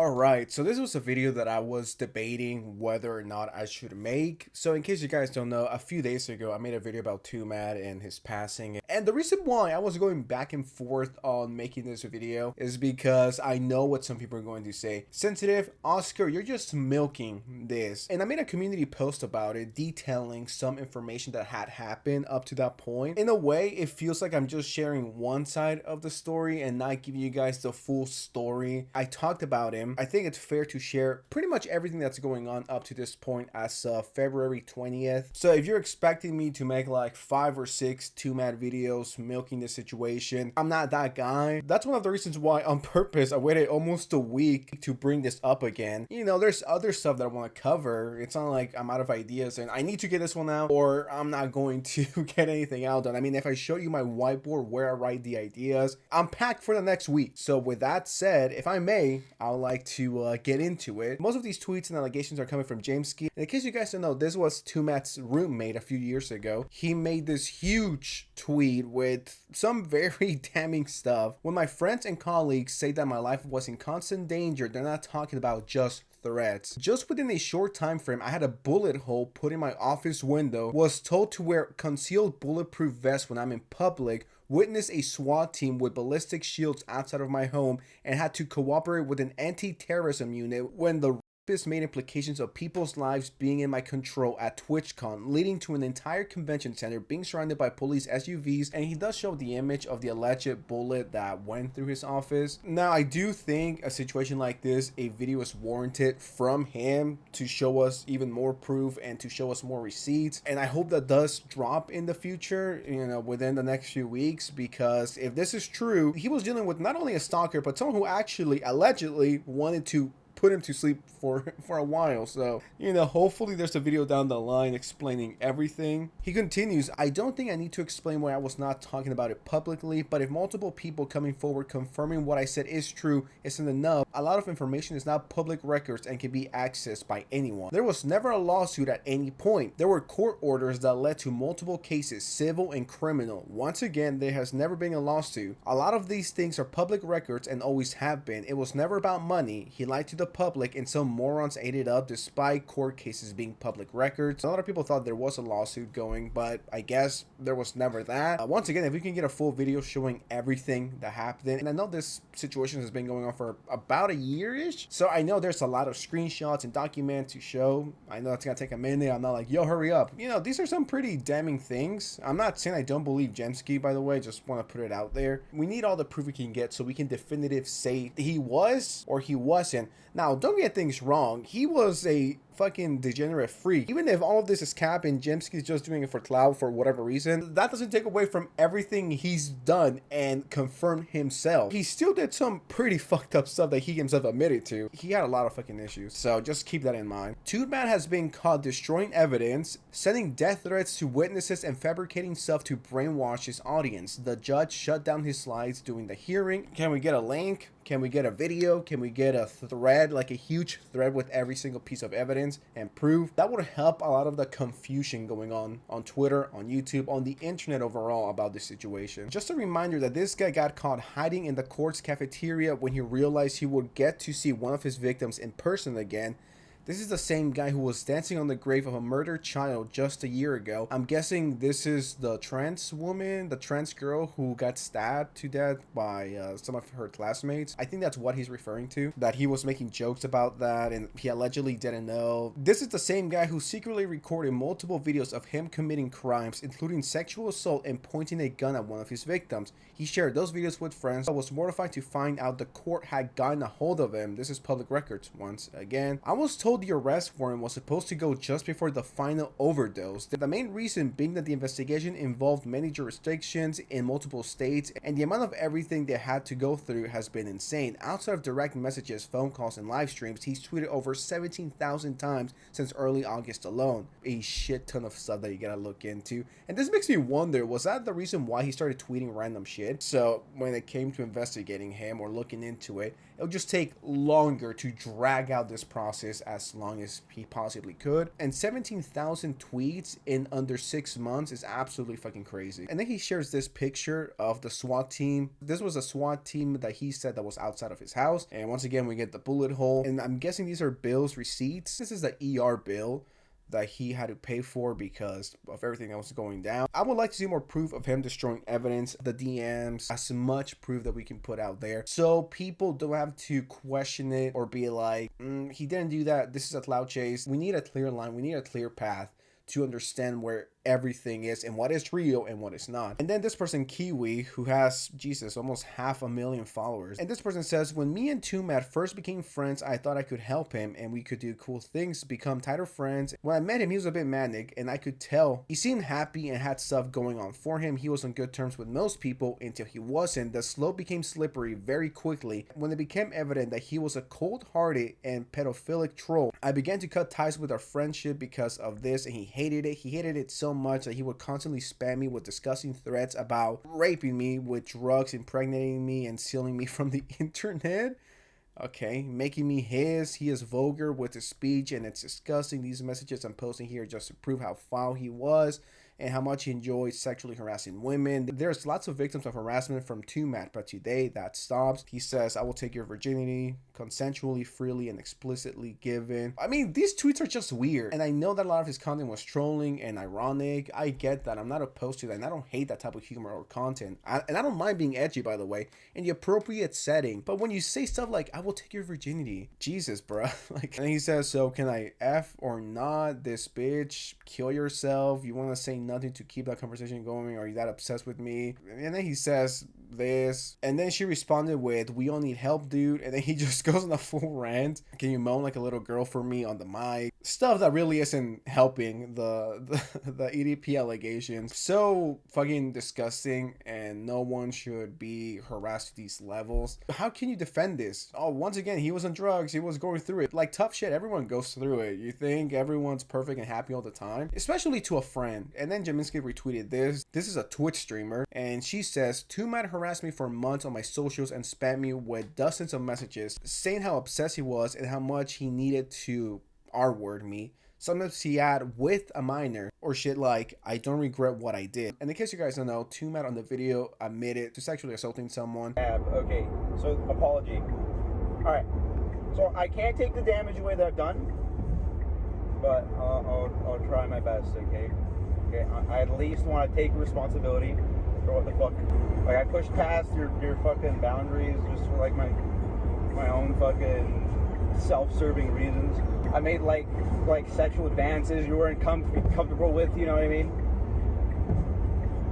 Alright, so this was a video that I was debating whether or not I should make. So in case you guys don't know, a few days ago I made a video about Twomad and his passing. And the reason why I was going back and forth on making this video is because I know what some people are going to say. Sensitive, Oscar, you're just milking this. And I made a community post about it detailing some information that had happened up to that point. In a way, it feels like I'm just sharing one side of the story and not giving you guys the full story. I talked about it. I think it's fair to share pretty much everything that's going on up to this point as of February 20th. So if you're expecting me to make like 5 or 6 Twomad videos milking the situation, I'm not that guy. That's one of the reasons why on purpose I waited almost a week to bring this up again. You know, there's other stuff that I want to cover. It's not like I'm out of ideas and I need to get this one out or I'm not going to get anything out done. I mean, if I show you my whiteboard where I write the ideas, I'm packed for the next week. So with that said, if I may, I'll like to get into it. Most of these tweets and allegations are coming from Jameski. In case you guys don't know, this was Twomad roommate a few years ago. He made this huge tweet with some very damning stuff. When my friends and colleagues say that my life was in constant danger, they're not talking about just threats. Just within a short time frame, I had a bullet hole put in my office window, was told to wear concealed bulletproof vests when I'm in public, witnessed a SWAT team with ballistic shields outside of my home, and had to cooperate with an anti-terrorism unit when the rapist made implications of people's lives being in my control at TwitchCon, leading to an entire convention center being surrounded by police SUVs, and he does show the image of the alleged bullet that went through his office. Now, I do think a situation like this, a video is warranted from him to show us even more proof and to show us more receipts, and I hope that does drop in the future, you know, within the next few weeks, because if this is true, he was dealing with not only a stalker, but someone who actually allegedly wanted to put him to sleep for a while. So, you know, hopefully there's a video down the line explaining everything. He continues, I don't think I need to explain why I was not talking about it publicly, but if multiple people coming forward confirming what I said is true isn't enough, a lot of information is not public records and can be accessed by anyone. There was never a lawsuit at any point. There were court orders that led to multiple cases, civil and criminal. Once again, there has never been a lawsuit. A lot of these things are public records and always have been. It was never about money. He lied to the public and some morons ate it up despite court cases being public records. A lot of people thought there was a lawsuit going, but I guess there was never that. Once again, if we can get a full video showing everything that happened, and I know this situation has been going on for about a year-ish, so I know there's a lot of screenshots and documents to show. I know it's gonna take a minute. I'm not like, yo, hurry up. You know, these are some pretty damning things. I'm not saying I don't believe Jameski, by the way, just want to put it out there. We need all the proof we can get so we can definitive say he was or he wasn't. Now, don't get things wrong. He was a fucking degenerate freak. Even if all of this is cap and Jameski's just doing it for clout for whatever reason, that doesn't take away from everything he's done and confirmed himself. He still did some pretty fucked up stuff that he himself admitted to. He had a lot of fucking issues, so just keep that in mind. Twomad has been caught destroying evidence, sending death threats to witnesses, and fabricating stuff to brainwash his audience. The judge shut down his slides during the hearing. Can we get a link? Can we get a video? Can we get a thread, like a huge thread with every single piece of evidence and proof? That would help a lot of the confusion going on Twitter, on YouTube, on the internet overall about this situation. Just a reminder that this guy got caught hiding in the court's cafeteria when he realized he would get to see one of his victims in person again. This is the same guy who was dancing on the grave of a murdered child just a year ago. I'm guessing this is the trans woman, the trans girl who got stabbed to death by some of her classmates. I think that's what he's referring to, that he was making jokes about that and he allegedly didn't know. This is the same guy who secretly recorded multiple videos of him committing crimes, including sexual assault and pointing a gun at one of his victims. He shared those videos with friends. I was mortified to find out the court had gotten a hold of him. This is public records once again. I was told the arrest warrant was supposed to go just before the final overdose. The main reason being that the investigation involved many jurisdictions in multiple states, and the amount of everything they had to go through has been insane. Outside of direct messages, phone calls, and live streams, he's tweeted over 17,000 times since early August alone. A shit ton of stuff that you gotta look into. And this makes me wonder, was that the reason why he started tweeting random shit? So when it came to investigating him or looking into it, it would just take longer to drag out this process as as long as he possibly could. And 17,000 tweets in under 6 months is absolutely fucking crazy. And then he shares this picture of the SWAT team. This was a SWAT team that he said that was outside of his house. And once again, we get the bullet hole. And I'm guessing these are bills, receipts. This is the ER bill that he had to pay for because of everything that was going down. I would like to see more proof of him destroying evidence, the DMs, as much proof that we can put out there, so people don't have to question it or be like, he didn't do that, this is a cloud chase. We need a clear line, we need a clear path to understand where everything is and what is real and what is not. And then this person, Kiwi, who has, Jesus, almost 500,000 followers. And this person says, when me and Twomad first became friends, I thought I could help him and we could do cool things, become tighter friends. When I met him, he was a bit manic and I could tell he seemed happy and had stuff going on for him. He was on good terms with most people until he wasn't. The slope became slippery very quickly. When it became evident that he was a cold-hearted and pedophilic troll, I began to cut ties with our friendship because of this, and he hated it. He hated it so much that he would constantly spam me with disgusting threats about raping me with drugs, impregnating me, and stealing me from the internet. Okay, making me his. He is vulgar with his speech and it's disgusting. These messages I'm posting here just to prove how foul he was and how much he enjoys sexually harassing women. There's lots of victims of harassment from Twomad, but today that stops. He says, I will take your virginity consensually, freely, and explicitly given. I mean, these tweets are just weird. And I know that a lot of his content was trolling and ironic. I get that. I'm not opposed to that. And I don't hate that type of humor or content. And I don't mind being edgy, by the way, in the appropriate setting. But when you say stuff like, I will take your virginity, Jesus, bro. Like, and he says, so can I F or not this bitch? Kill yourself? You want to say nothing to keep that conversation going? Are you that obsessed with me? And then he says this, and then she responded with, we all need help, dude. And then he just goes on a full rant. Can you moan like a little girl for me on the mic? Stuff that really isn't helping the EDP allegations. So fucking disgusting, and no one should be harassed to these levels. How can you defend this? Oh, once again, he was on drugs, he was going through it. Like, tough shit, everyone goes through it. You think everyone's perfect and happy all the time? Especially to a friend. And then Jaminski retweeted this. This is a Twitch streamer, and she says, Twomad harassed me for months on my socials and spammed me with dozens of messages saying how obsessed he was and how much he needed to R-word me. Sometimes he had with a minor or shit like, I don't regret what I did. And in case you guys don't know, Twomad on the video admitted to sexually assaulting someone. Okay, so apology. Alright, so I can't take the damage away that I've done, but I'll try my best, okay? Okay, I at least want to take responsibility for what the fuck. Like, I pushed past your fucking boundaries just for like my own fucking self-serving reasons. I made like sexual advances you weren't comfortable with, you know what I mean?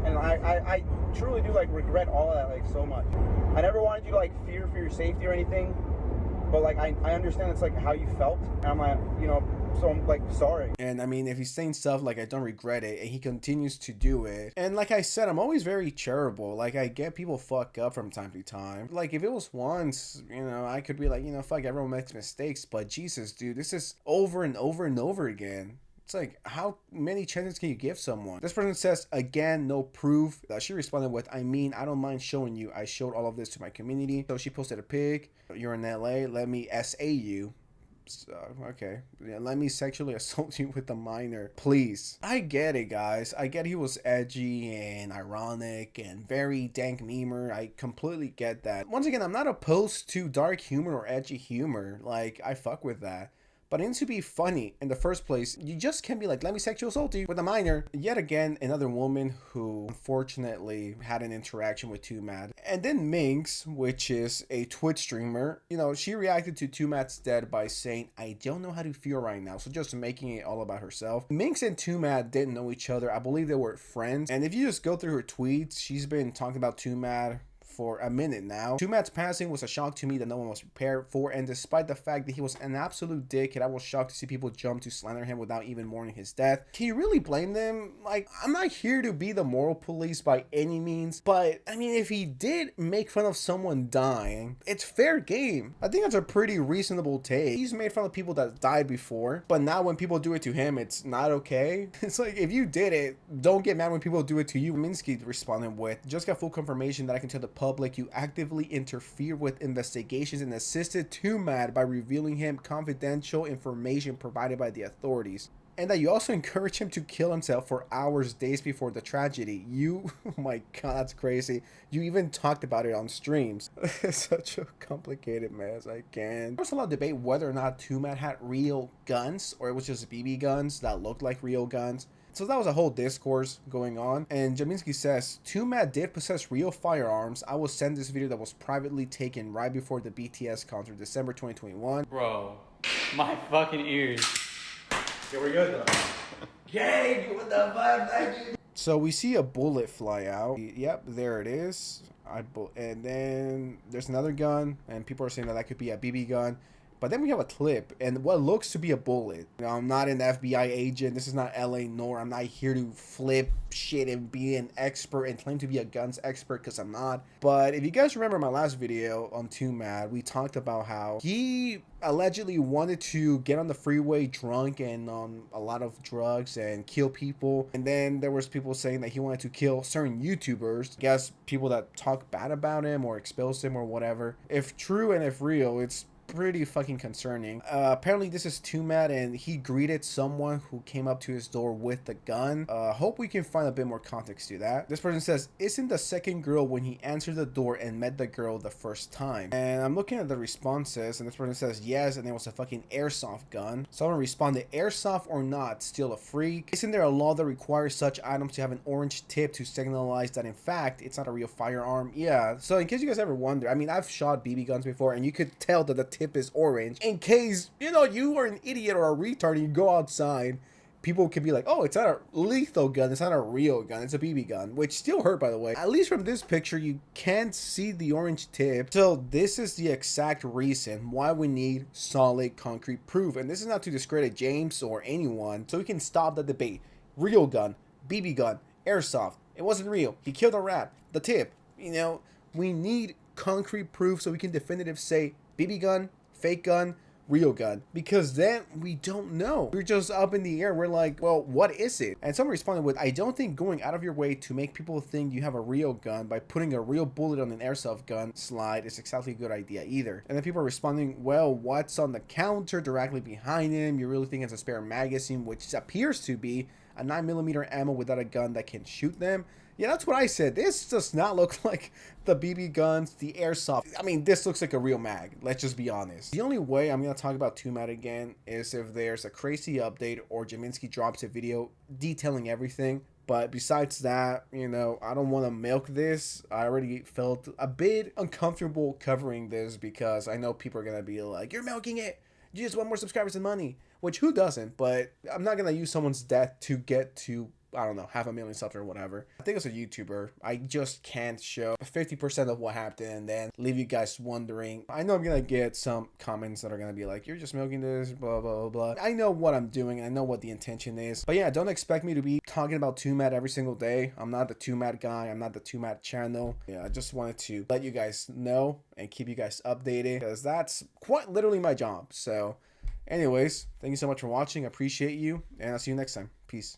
And I truly do like regret all of that like so much. I never wanted you to like fear for your safety or anything, but like I understand it's like how you felt, and I'm like, you know, so I'm like sorry. And I mean, if he's saying stuff like I don't regret it and he continues to do it, and like I said, I'm always very charitable. Like, I get people fuck up from time to time. Like, if it was once, you know, I could be like, you know, fuck, everyone makes mistakes, but Jesus, dude, this is over and over and over again. It's like, how many chances can you give someone? This person says, again, no proof. She responded with, I mean, I don't mind showing you. I showed all of this to my community. So she posted a pic. You're in LA. Let me SA you. So, okay, yeah, let me sexually assault you with a minor, please. I get it, guys. I get he was edgy and ironic and very dank memer. I completely get that. Once again, I'm not opposed to dark humor or edgy humor. Like, I fuck with that. But it needs to be funny in the first place. You just can't be like, let me sexual assault you with a minor. Yet again, another woman who unfortunately had an interaction with Twomad. And then Minx, which is a Twitch streamer, you know, she reacted to Twomad's death by saying, I don't know how to feel right now. So just making it all about herself. Minx and Twomad didn't know each other. I believe they were friends. And if you just go through her tweets, she's been talking about Twomad for a minute now. Twomad's passing was a shock to me that no one was prepared for, and despite the fact that he was an absolute dickhead, I was shocked to see people jump to slander him without even mourning his death. Can you really blame them? Like, I'm not here to be the moral police by any means, but I mean, if he did make fun of someone dying, it's fair game. I think that's a pretty reasonable take. He's made fun of people that died before, but now when people do it to him, it's not okay. It's like, if you did it, don't get mad when people do it to you. Minsky responded with, just got full confirmation that I can tell the public public, you actively interfere with investigations and assisted Twomad by revealing him confidential information provided by the authorities. And that you also encourage him to kill himself for hours, days before the tragedy. You, oh my god, that's crazy. You even talked about it on streams. It's such a complicated mess, I can't. There was a lot of debate whether or not Twomad had real guns, or it was just BB guns that looked like real guns. So that was a whole discourse going on. And Jaminski says, Twomad did possess real firearms. I will send this video that was privately taken right before the BTS concert, December 2021. Bro, my fucking ears. Yeah, we're good though. Gang, what the fuck? So we see a bullet fly out. Yep, there it is. And then there's another gun, and people are saying that could be a BB gun. But then we have a clip and what looks to be a bullet. Now, I'm not an FBI agent. This is not LA Nor. I'm not here to flip shit and be an expert and claim to be a guns expert, because I'm not. But if you guys remember my last video on Twomad, we talked about how he allegedly wanted to get on the freeway drunk and on a lot of drugs and kill people. And then there was people saying that he wanted to kill certain YouTubers. I guess people that talk bad about him or expose him or whatever. If true and if real, it's pretty fucking concerning. Apparently this is Twomad, and he greeted someone who came up to his door with the gun. Hope we can find a bit more context to that. This person says, isn't the second girl when he answered the door and met the girl the first time? And I'm looking at the responses, and this person says yes, and it was a fucking airsoft gun. Someone responded, airsoft or not, still a freak. Isn't there a law that requires such items to have an orange tip to signalize that in fact it's not a real firearm? Yeah, so in case you guys ever wonder, I mean, I've shot BB guns before, and you could tell that the tip is orange in case, you know, you are an idiot or a retard and you go outside. People can be like, oh, it's not a lethal gun, it's not a real gun, it's a BB gun, which still hurt, by the way. At least from this picture, you can't see the orange tip. So this is the exact reason why we need solid concrete proof. And this is not to discredit James or anyone, so we can stop the debate. Real gun, BB gun, airsoft, it wasn't real, he killed a rat, the tip. You know, we need concrete proof so we can definitively say BB gun, fake gun, real gun, because then we don't know. We're just up in the air. We're like, well, what is it? And someone responded with, I don't think going out of your way to make people think you have a real gun by putting a real bullet on an airsoft gun slide is exactly a good idea either. And then people are responding, well, what's on the counter directly behind him? You really think it's a spare magazine, which appears to be a 9mm ammo without a gun that can shoot them? Yeah, that's what I said. This does not look like the BB guns, the airsoft. I mean, this looks like a real mag. Let's just be honest. The only way I'm going to talk about Twomad again is if there's a crazy update or Jaminski drops a video detailing everything. But besides that, you know, I don't want to milk this. I already felt a bit uncomfortable covering this because I know people are going to be like, you're milking it. You just want more subscribers and money. Which, who doesn't? But I'm not going to use someone's death to get to, I don't know, 500,000 subs or whatever. I think as a YouTuber, I just can't show 50% of what happened and then leave you guys wondering. I know I'm gonna get some comments that are gonna be like, you're just milking this, blah, blah, blah, blah. I know what I'm doing. I know what the intention is. But yeah, don't expect me to be talking about Twomad every single day. I'm not the Twomad guy. I'm not the Twomad channel. Yeah, I just wanted to let you guys know and keep you guys updated because that's quite literally my job. So anyways, thank you so much for watching. I appreciate you, and I'll see you next time. Peace.